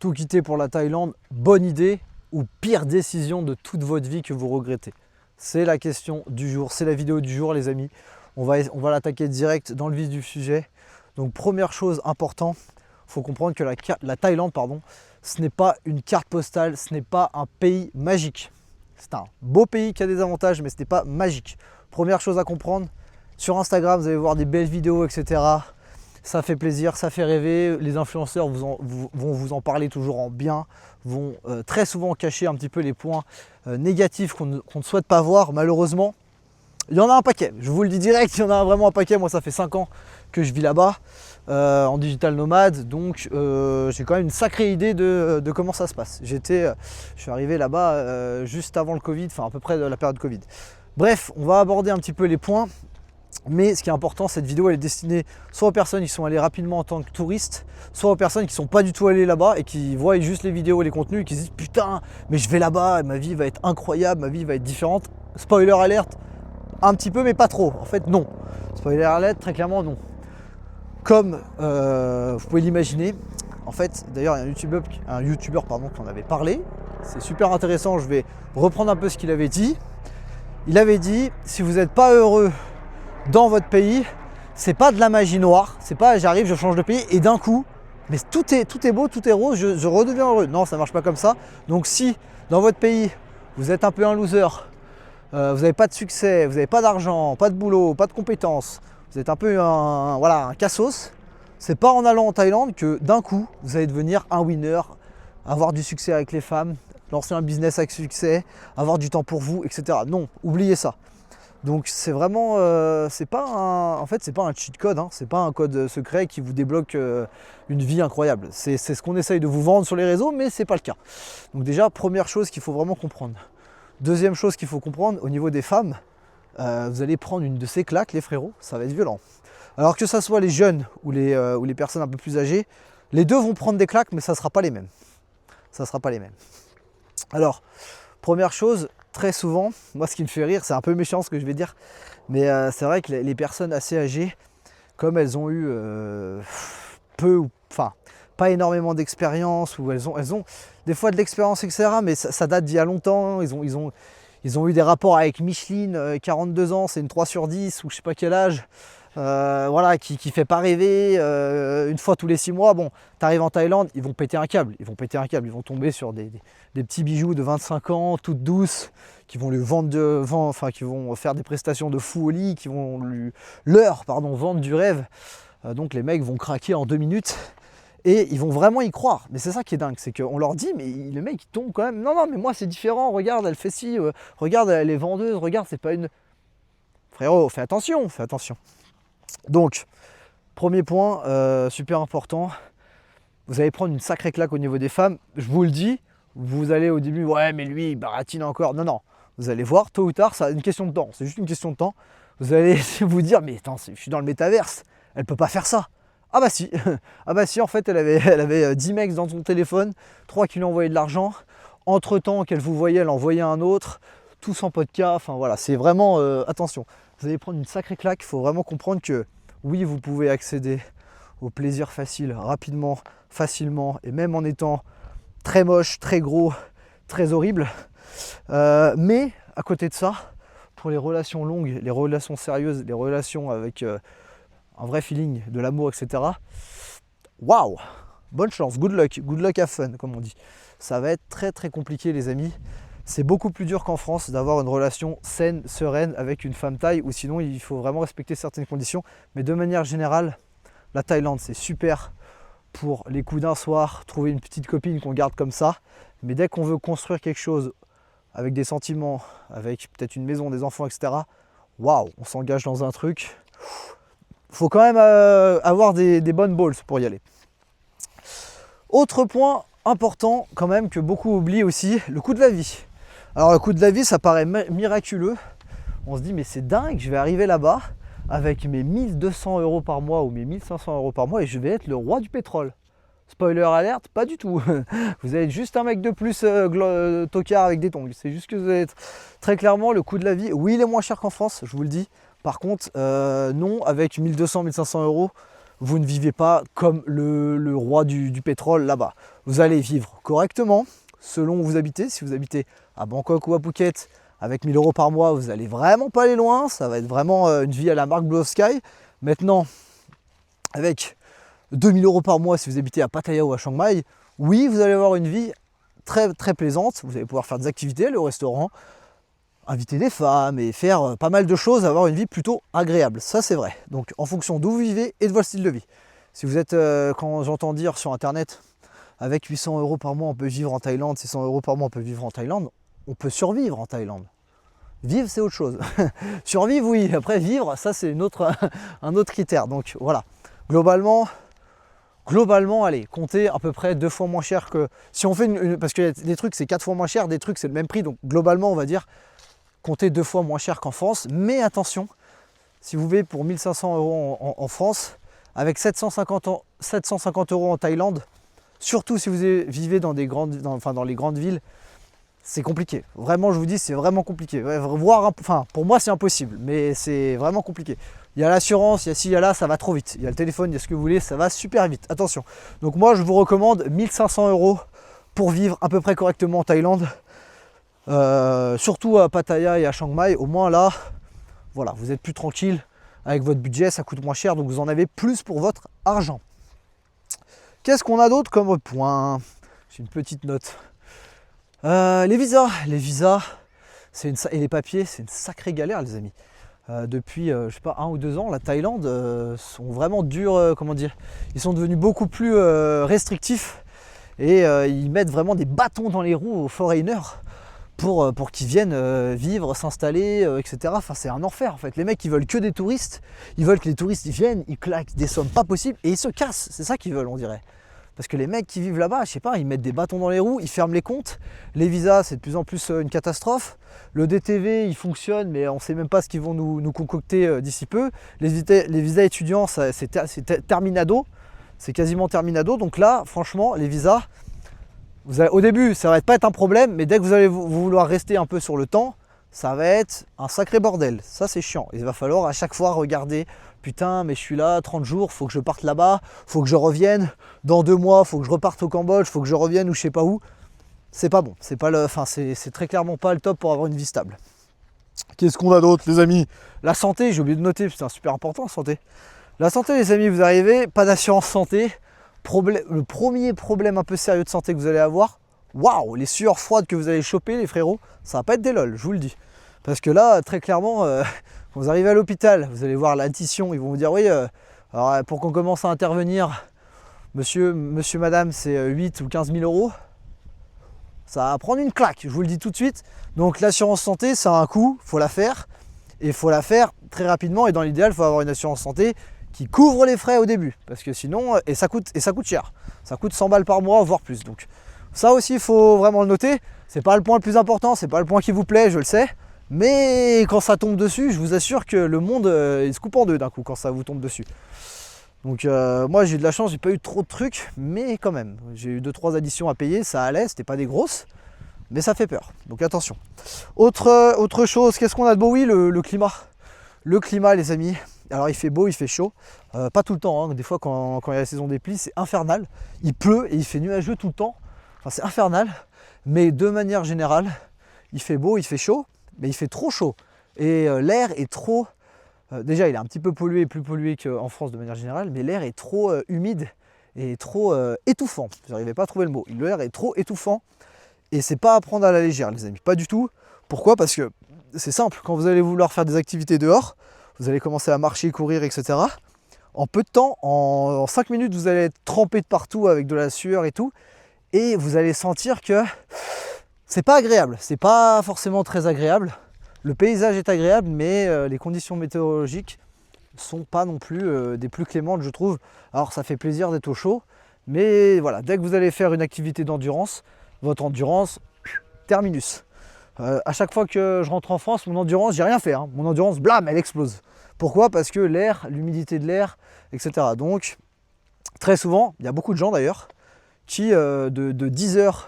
tout quitter pour la Thaïlande, bonne idée ou pire décision de toute votre vie que vous regrettez? C'est la question du jour, c'est la vidéo du jour les amis. On va l'attaquer direct dans le vif du sujet. Donc première chose importante, il faut comprendre que la Thaïlande, ce n'est pas une carte postale, ce n'est pas un pays magique. C'est un beau pays qui a des avantages, mais ce n'est pas magique. Première chose à comprendre, sur Instagram, vous allez voir des belles vidéos, etc. Ça fait plaisir, ça fait rêver. Les influenceurs vont vous en parler toujours en bien, vont très souvent cacher un petit peu les points négatifs qu'on ne souhaite pas voir. Malheureusement, il y en a un paquet. Je vous le dis direct, il y en a vraiment un paquet. Moi, ça fait 5 ans que je vis là-bas en digital nomade. Donc, j'ai quand même une sacrée idée de comment ça se passe. Je suis arrivé là-bas juste avant le Covid, enfin à peu près de la période Covid. Bref, on va aborder un petit peu les points. Mais ce qui est important, cette vidéo elle est destinée soit aux personnes qui sont allées rapidement en tant que touristes, soit aux personnes qui ne sont pas du tout allées là-bas et qui voient juste les vidéos et les contenus et qui se disent putain, mais je vais là-bas et ma vie va être incroyable, ma vie va être différente. Spoiler alerte, un petit peu mais pas trop. En fait non. Spoiler alerte, très clairement non. Comme vous pouvez l'imaginer, en fait d'ailleurs il y a un youtubeur qui en avait parlé. C'est super intéressant, je vais reprendre un peu ce qu'il avait dit. Il avait dit, si vous n'êtes pas heureux dans votre pays, c'est pas de la magie noire, c'est pas j'arrive, je change de pays et d'un coup, mais tout est beau, tout est rose, je redeviens heureux. Non, ça marche pas comme ça. Donc si dans votre pays, vous êtes un peu un loser, vous n'avez pas de succès, vous n'avez pas d'argent, pas de boulot, pas de compétences, vous êtes un peu un cassos, c'est pas en allant en Thaïlande que d'un coup, vous allez devenir un winner, avoir du succès avec les femmes, lancer un business avec succès, avoir du temps pour vous, etc. Non, oubliez ça. Donc c'est vraiment, c'est pas un cheat code, hein, c'est pas un code secret qui vous débloque une vie incroyable. C'est ce qu'on essaye de vous vendre sur les réseaux, mais c'est pas le cas. Donc déjà, première chose qu'il faut vraiment comprendre. Deuxième chose qu'il faut comprendre, au niveau des femmes, vous allez prendre une de ces claques, les frérots, ça va être violent. Alors que ça soit les jeunes ou les personnes un peu plus âgées, les deux vont prendre des claques, mais ça sera pas les mêmes. Ça sera pas les mêmes. Alors, première chose, très souvent, moi ce qui me fait rire, c'est un peu méchant ce que je vais dire, mais c'est vrai que les personnes assez âgées, comme elles ont eu pas énormément d'expérience, ou elles ont des fois de l'expérience, etc., mais ça date d'il y a longtemps, ils ont eu des rapports avec Micheline, 42 ans, c'est une 3 sur 10, ou je sais pas quel âge, voilà, qui fait pas rêver, une fois tous les 6 mois, bon, tu arrives en Thaïlande, ils vont péter un câble, ils vont tomber sur des petits bijoux de 25 ans, toutes douces, qui vont lui qui vont faire des prestations de fou au lit, qui vont leur vendre du rêve, donc les mecs vont craquer en 2 minutes, et ils vont vraiment y croire. Mais c'est ça qui est dingue, c'est qu'on leur dit, mais le mec il tombe quand même, non, mais moi c'est différent, regarde, elle fait ci, regarde, elle est vendeuse, regarde, c'est pas une... Frérot, fais attention. Donc, premier point, super important, vous allez prendre une sacrée claque au niveau des femmes, je vous le dis, vous allez au début, ouais mais lui il baratine encore, non, vous allez voir, tôt ou tard, c'est une question de temps, c'est juste une question de temps, vous allez vous dire, mais attends, je suis dans le métaverse, elle peut pas faire ça. Ah bah si, en fait elle avait 10 mecs dans son téléphone, 3 qui lui envoyaient de l'argent, entre temps qu'elle vous voyait, elle envoyait un autre, tous en podcast, enfin voilà, c'est vraiment, attention, vous allez prendre une sacrée claque, il faut vraiment comprendre que oui, vous pouvez accéder au plaisir facile, rapidement, facilement, et même en étant très moche, très gros, très horrible. Mais à côté de ça, pour les relations longues, les relations sérieuses, les relations avec un vrai feeling, de l'amour, etc. Waouh, bonne chance, good luck have fun, comme on dit. Ça va être très très compliqué les amis. C'est beaucoup plus dur qu'en France d'avoir une relation saine, sereine avec une femme thaï, ou sinon il faut vraiment respecter certaines conditions. Mais de manière générale, la Thaïlande c'est super pour les coups d'un soir, trouver une petite copine qu'on garde comme ça. Mais dès qu'on veut construire quelque chose avec des sentiments, avec peut-être une maison, des enfants, etc. Waouh, on s'engage dans un truc. Faut quand même avoir des bonnes balls pour y aller. Autre point important quand même que beaucoup oublient aussi, le coût de la vie. Alors le coût de la vie, ça paraît miraculeux. On se dit mais c'est dingue, je vais arriver là-bas avec mes 1200 € par mois ou mes 1500 € par mois et je vais être le roi du pétrole. Spoiler alerte, pas du tout. Vous allez être juste un mec de plus tocard avec des tongs. C'est juste que vous allez être très clairement le coût de la vie. Oui, il est moins cher qu'en France, je vous le dis. Par contre, non, avec 1200-1500 €, vous ne vivez pas comme le roi du pétrole là-bas. Vous allez vivre correctement selon où vous habitez. Si vous habitez à Bangkok ou à Phuket, avec 1000 € par mois, vous n'allez vraiment pas aller loin. Ça va être vraiment une vie à la marque Blue Sky. Maintenant, avec 2000 € par mois, si vous habitez à Pattaya ou à Chiang Mai, oui, vous allez avoir une vie très, très plaisante. Vous allez pouvoir faire des activités, aller au restaurant, inviter des femmes et faire pas mal de choses, avoir une vie plutôt agréable. Ça, c'est vrai. Donc, en fonction d'où vous vivez et de votre style de vie. Si vous êtes, quand j'entends dire sur Internet, avec 800 € par mois, on peut vivre en Thaïlande, 600 € par mois, on peut vivre en Thaïlande, on peut survivre en Thaïlande. Vivre, c'est autre chose. Survivre, oui. Après, vivre, ça, c'est un autre critère. Donc, voilà. Globalement, allez, comptez à peu près 2 fois moins cher que... Si on fait parce que des trucs, c'est 4 fois moins cher, des trucs, c'est le même prix. Donc, globalement, on va dire, comptez 2 fois moins cher qu'en France. Mais attention, si vous vivez pour 1500 € en France, avec 750 € en Thaïlande, surtout si vous vivez dans les grandes villes, c'est compliqué. Vraiment, je vous dis, c'est vraiment compliqué. Pour moi, c'est impossible, mais c'est vraiment compliqué. Il y a l'assurance, il y a ci, il y a là, ça va trop vite. Il y a le téléphone, il y a ce que vous voulez, ça va super vite. Attention. Donc moi, je vous recommande 1500 € pour vivre à peu près correctement en Thaïlande. Surtout à Pattaya et à Chiang Mai. Au moins là, voilà, vous êtes plus tranquille avec votre budget, ça coûte moins cher, donc vous en avez plus pour votre argent. Qu'est-ce qu'on a d'autre comme point? J'ai une petite note. Les visas, et les papiers, c'est une sacrée galère, les amis. Depuis, je sais pas, 1 ou 2 ans, la Thaïlande sont vraiment durs, comment dire, ils sont devenus beaucoup plus restrictifs et ils mettent vraiment des bâtons dans les roues aux foreigners pour qu'ils viennent vivre, s'installer, etc. Enfin, c'est un enfer en fait. Les mecs, ils veulent que des touristes, ils veulent que les touristes ils viennent, ils claquent des sommes pas possibles et ils se cassent. C'est ça qu'ils veulent, on dirait. Parce que les mecs qui vivent là-bas, je sais pas, ils mettent des bâtons dans les roues, ils ferment les comptes. Les visas, c'est de plus en plus une catastrophe. Le DTV, il fonctionne, mais on ne sait même pas ce qu'ils vont nous concocter d'ici peu. Les visas étudiants, c'est terminado. C'est quasiment terminado. Donc là, franchement, les visas, au début, ça va pas être un problème, mais dès que vous allez vouloir rester un peu sur le temps, ça va être un sacré bordel. Ça, c'est chiant. Il va falloir à chaque fois regarder. Putain, mais je suis là, 30 jours, faut que je parte là-bas, faut que je revienne. Dans 2 mois, faut que je reparte au Cambodge, faut que je revienne ou je sais pas où. C'est pas bon. C'est très clairement pas le top pour avoir une vie stable. Qu'est-ce qu'on a d'autre, les amis? La santé, j'ai oublié de noter, c'est super important, la santé. La santé, les amis, vous arrivez, pas d'assurance santé. Le premier problème un peu sérieux de santé que vous allez avoir, waouh, les sueurs froides que vous allez choper, les frérots, ça va pas être des lol, je vous le dis. Parce que là, très clairement, quand vous arrivez à l'hôpital, vous allez voir l'addition, ils vont vous dire oui, alors pour qu'on commence à intervenir, monsieur, madame, c'est 8 ou 15 000 €. Ça va prendre une claque, je vous le dis tout de suite. Donc l'assurance santé, ça a un coût, il faut la faire. Et il faut la faire très rapidement. Et dans l'idéal, il faut avoir une assurance santé qui couvre les frais au début. Parce que sinon, et ça coûte cher. Ça coûte 100 balles par mois, voire plus. Donc ça aussi, il faut vraiment le noter. C'est pas le point le plus important, c'est pas le point qui vous plaît, je le sais. Mais quand ça tombe dessus, je vous assure que le monde il se coupe en deux d'un coup quand ça vous tombe dessus. Donc moi j'ai eu de la chance, j'ai pas eu trop de trucs, mais quand même, j'ai eu 2-3 additions à payer, ça allait, c'était pas des grosses, mais ça fait peur, donc attention. Autre chose, qu'est-ce qu'on a de beau? Oui, le climat. Le climat, les amis, alors il fait beau, il fait chaud, pas tout le temps, hein. Des fois quand il y a la saison des pluies, c'est infernal, il pleut et il fait nuageux tout le temps, enfin c'est infernal, mais de manière générale, il fait beau, il fait chaud, mais il fait trop chaud, et l'air est trop... déjà, il est un petit peu pollué, plus pollué qu'en France de manière générale, mais l'air est trop humide et trop étouffant. Je n'arrivais pas à trouver le mot. L'air est trop étouffant et c'est pas à prendre à la légère, les amis. Pas du tout. Pourquoi? Parce que c'est simple. Quand vous allez vouloir faire des activités dehors, vous allez commencer à marcher, courir, etc. En peu de temps, en 5 minutes, vous allez être trempé de partout avec de la sueur et tout. Et vous allez sentir que c'est pas agréable. C'est pas forcément très agréable. Le paysage est agréable, mais les conditions météorologiques sont pas non plus des plus clémentes, je trouve. Alors ça fait plaisir d'être au chaud, mais voilà, dès que vous allez faire une activité d'endurance, votre endurance, terminus. À chaque fois que je rentre en France, mon endurance, j'ai rien fait, hein. Mon endurance, blam, elle explose. Pourquoi? Parce que l'air, l'humidité de l'air, etc. Donc, très souvent, il y a beaucoup de gens d'ailleurs, qui de 10h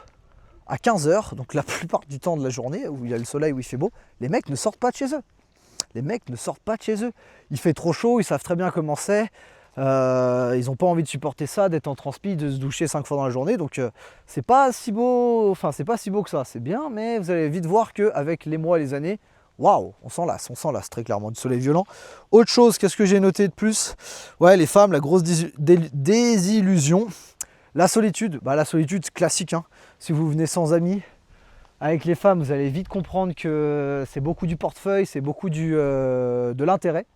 à 15h, donc la plupart du temps de la journée, où il y a le soleil, où il fait beau, les mecs ne sortent pas de chez eux. Les mecs ne sortent pas de chez eux. Il fait trop chaud, ils savent très bien comment c'est. Ils n'ont pas envie de supporter ça, d'être en transpi, de se doucher 5 fois dans la journée. Donc c'est pas si beau, enfin c'est pas si beau que ça, c'est bien, mais vous allez vite voir qu'avec les mois et les années, waouh, on s'en lasse très clairement du soleil violent. Autre chose, qu'est-ce que j'ai noté de plus? Ouais, les femmes, la grosse désillusion. La solitude, la solitude classique, hein. Si vous venez sans amis, avec les femmes, vous allez vite comprendre que c'est beaucoup du portefeuille, c'est beaucoup de l'intérêt.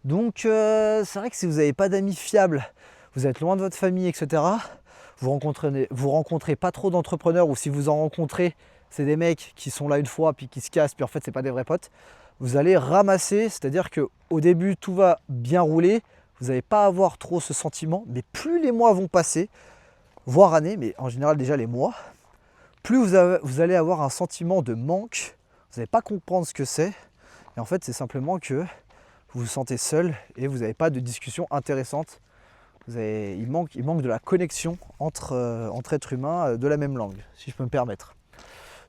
Donc c'est vrai que si vous n'avez pas d'amis fiables, vous êtes loin de votre famille, etc. Vous rencontrez pas trop d'entrepreneurs, ou si vous en rencontrez, c'est des mecs qui sont là une fois, puis qui se cassent, puis en fait c'est pas des vrais potes. Vous allez ramasser, c'est-à-dire qu'au début tout va bien rouler, vous n'allez pas avoir trop ce sentiment, mais plus les mois vont passer, voire années, mais en général déjà les mois, plus vous allez avoir un sentiment de manque, vous n'allez pas comprendre ce que c'est, et en fait c'est simplement que vous vous sentez seul et vous n'avez pas de discussion intéressante. Il manque de la connexion entre êtres humains de la même langue, si je peux me permettre.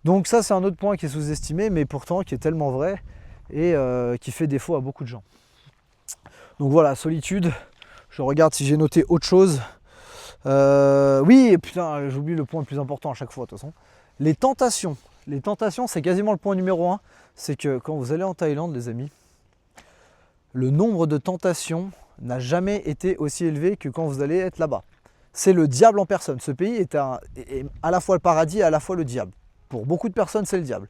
Donc ça c'est un autre point qui est sous-estimé, mais pourtant qui est tellement vrai et qui fait défaut à beaucoup de gens. Donc voilà, solitude. Je regarde si j'ai noté autre chose. Oui, putain, j'oublie le point le plus important à chaque fois de toute façon. Les tentations. Les tentations, c'est quasiment le point numéro 1. C'est que quand vous allez en Thaïlande, les amis, le nombre de tentations n'a jamais été aussi élevé que quand vous allez être là-bas. C'est le diable en personne. Ce pays est à la fois le paradis et à la fois le diable. Pour beaucoup de personnes, c'est le diable.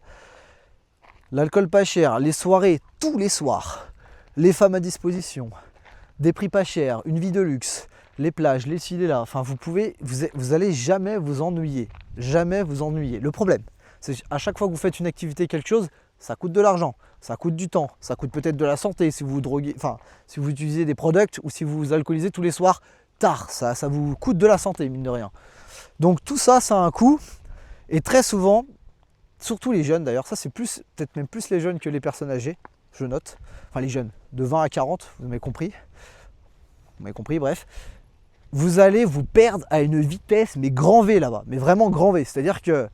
L'alcool pas cher, les soirées tous les soirs, les femmes à disposition, des prix pas chers, une vie de luxe, les plages, les ci, les là. Enfin, vous allez jamais vous ennuyer. Jamais vous ennuyer. Le problème, c'est qu'à chaque fois que vous faites une activité, quelque chose, ça coûte de l'argent, ça coûte du temps, ça coûte peut-être de la santé si vous vous droguez, enfin, si vous utilisez des products ou si vous vous alcoolisez tous les soirs, tard, ça vous coûte de la santé, mine de rien. Donc tout ça, ça a un coût. Et très souvent, surtout les jeunes d'ailleurs, ça c'est peut-être même plus les jeunes que les personnes âgées, je note. Enfin les jeunes, de 20 à 40, vous m'avez compris. Vous m'avez compris, bref. Vous allez vous perdre à une vitesse, mais grand V là-bas, mais vraiment grand V. C'est-à-dire que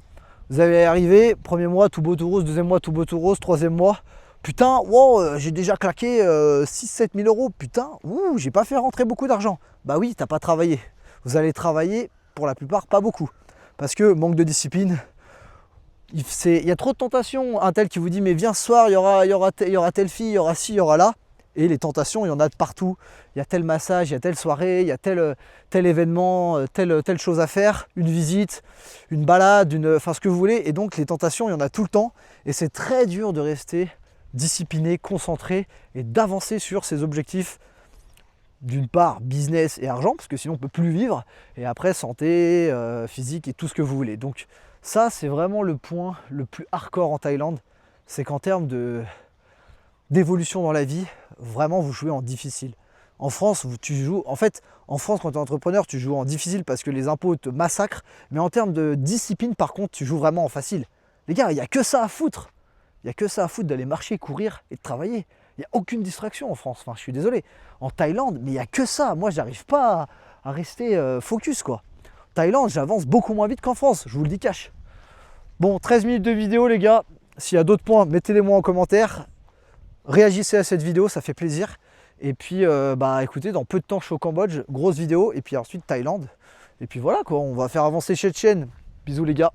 vous allez arriver, premier mois tout beau tout rose, deuxième mois tout beau tout rose, troisième mois, putain, wow, j'ai déjà claqué 6-7 000 euros, putain, j'ai pas fait rentrer beaucoup d'argent. Bah oui, t'as pas travaillé. Vous allez travailler, pour la plupart, pas beaucoup. Parce que manque de discipline, il y a trop de tentations. Un tel qui vous dit, mais viens ce soir, il y aura telle fille, il y aura ci, il y aura là. Et les tentations, il y en a de partout. Il y a tel massage, il y a telle soirée, il y a tel événement, telle chose à faire, une visite, une balade, enfin ce que vous voulez. Et donc les tentations, il y en a tout le temps. Et c'est très dur de rester discipliné, concentré et d'avancer sur ses objectifs. D'une part, business et argent, parce que sinon on ne peut plus vivre. Et après, santé, physique et tout ce que vous voulez. Donc ça, c'est vraiment le point le plus hardcore en Thaïlande. C'est qu'en termes d'évolution dans la vie, vraiment vous jouez en difficile. En France, en France, quand tu es entrepreneur, tu joues en difficile parce que les impôts te massacrent. Mais en termes de discipline, par contre, tu joues vraiment en facile. Les gars, il n'y a que ça à foutre. Il n'y a que ça à foutre d'aller marcher, courir et de travailler. Il n'y a aucune distraction en France. Enfin, je suis désolé. En Thaïlande, mais il n'y a que ça. Moi, j'arrive pas à rester focus, quoi. En Thaïlande, j'avance beaucoup moins vite qu'en France. Je vous le dis cash. Bon, 13 minutes de vidéo, les gars. S'il y a d'autres points, mettez-les-moi en commentaire. Réagissez à cette vidéo, ça fait plaisir. Et puis, écoutez, dans peu de temps, je suis au Cambodge, grosse vidéo. Et puis ensuite, Thaïlande. Et puis voilà, quoi, on va faire avancer cette chaîne. Bisous, les gars.